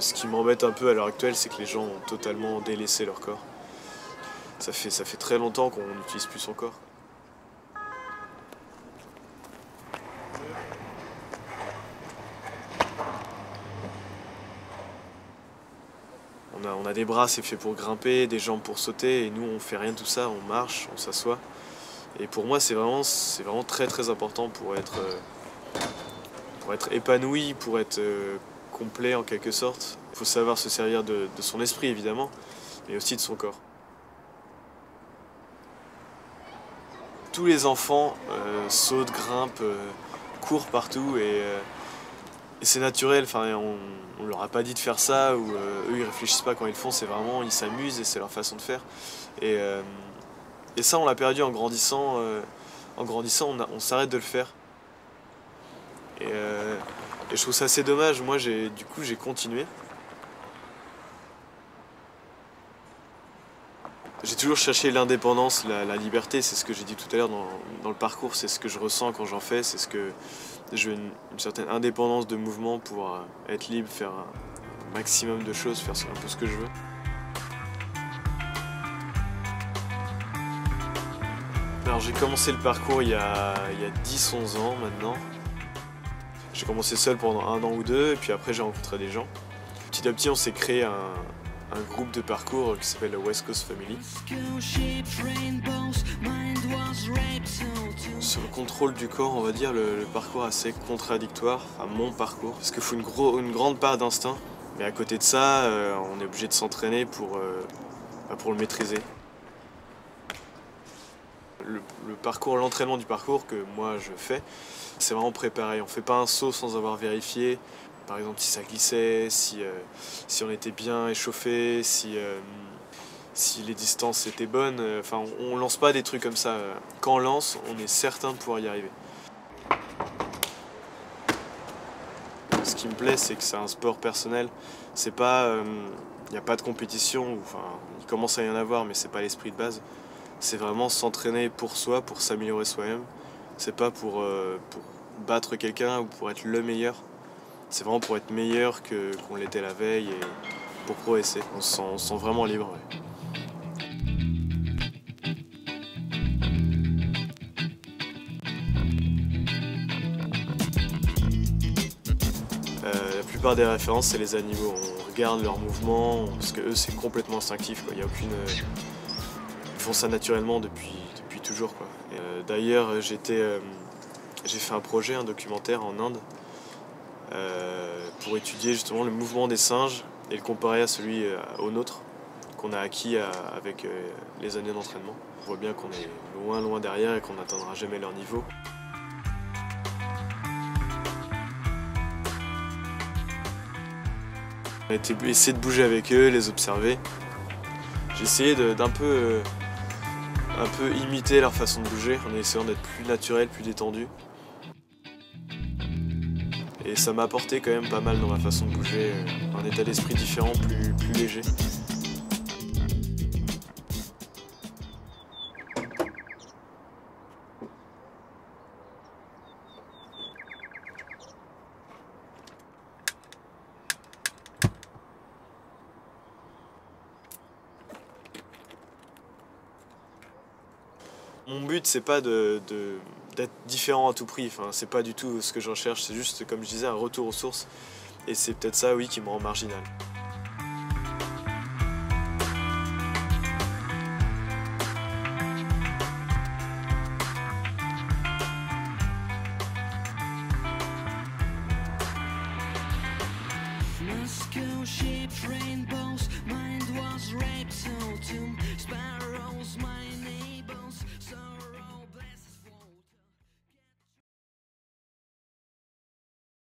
Ce qui m'embête un peu à l'heure actuelle, c'est que les gens ont totalement délaissé leur corps. Ça fait très longtemps qu'on n'utilise plus son corps. On a des bras, c'est fait pour grimper, des jambes pour sauter, et nous on fait rien de tout ça, on marche, on s'assoit. Et pour moi c'est vraiment très très important pour être épanoui, pour être complet en quelque sorte. Il faut savoir se servir de son esprit évidemment, mais aussi de son corps. Tous les enfants sautent, grimpent, courent partout et c'est naturel, enfin, on leur a pas dit de faire ça, ou eux ils réfléchissent pas quand ils le font, c'est vraiment, ils s'amusent et c'est leur façon de faire. Et, et ça on l'a perdu en grandissant, on s'arrête de le faire. Et je trouve ça assez dommage, moi du coup j'ai continué. J'ai toujours cherché l'indépendance, la liberté, c'est ce que j'ai dit tout à l'heure dans le parcours, c'est ce que je ressens quand j'en fais, c'est ce que je veux une certaine indépendance de mouvement pour être libre, faire un maximum de choses, faire un peu ce que je veux. Alors j'ai commencé le parcours il y a 10-11 ans maintenant. J'ai commencé seul pendant 1 an ou 2, et puis après j'ai rencontré des gens. Petit à petit on s'est créé un groupe de parcours qui s'appelle la West Coast Family. Sur le contrôle du corps, on va dire, le parcours est assez contradictoire, enfin mon parcours, parce qu'il faut une grande part d'instinct, mais à côté de ça, on est obligé de s'entraîner pour le maîtriser. Le parcours, l'entraînement du parcours que moi je fais, c'est vraiment préparé. On fait pas un saut sans avoir vérifié. Par exemple, si ça glissait, si on était bien échauffé, si les distances étaient bonnes. Enfin, on lance pas des trucs comme ça. Quand on lance, on est certain de pouvoir y arriver. Ce qui me plaît, c'est que c'est un sport personnel. C'est pas, y a pas de compétition. Enfin, il commence à y en avoir, mais c'est pas l'esprit de base. C'est vraiment s'entraîner pour soi, pour s'améliorer soi-même. C'est pas pour battre quelqu'un ou pour être le meilleur. C'est vraiment pour être meilleur qu'on l'était la veille et pour progresser. On se sent vraiment libre. Ouais. La plupart des références, c'est les animaux. On regarde leurs mouvements, parce que eux, c'est complètement instinctif. Quoi. Il y a aucune... Ils font ça naturellement depuis toujours. Quoi. D'ailleurs, j'ai fait un projet, un documentaire en Inde, pour étudier justement le mouvement des singes et le comparer à celui au nôtre qu'on a acquis avec les années d'entraînement. On voit bien qu'on est loin derrière et qu'on n'atteindra jamais leur niveau. On a essayé de bouger avec eux, les observer. J'ai essayé d'un peu imiter leur façon de bouger en essayant d'être plus naturel, plus détendu. Et ça m'a apporté quand même pas mal dans ma façon de bouger, un état d'esprit différent, plus léger. Mon but, c'est pas d'être différent à tout prix, enfin, c'est pas du tout ce que je recherche, c'est juste, comme je disais, un retour aux sources. Et c'est peut-être ça, oui, qui me rend marginal.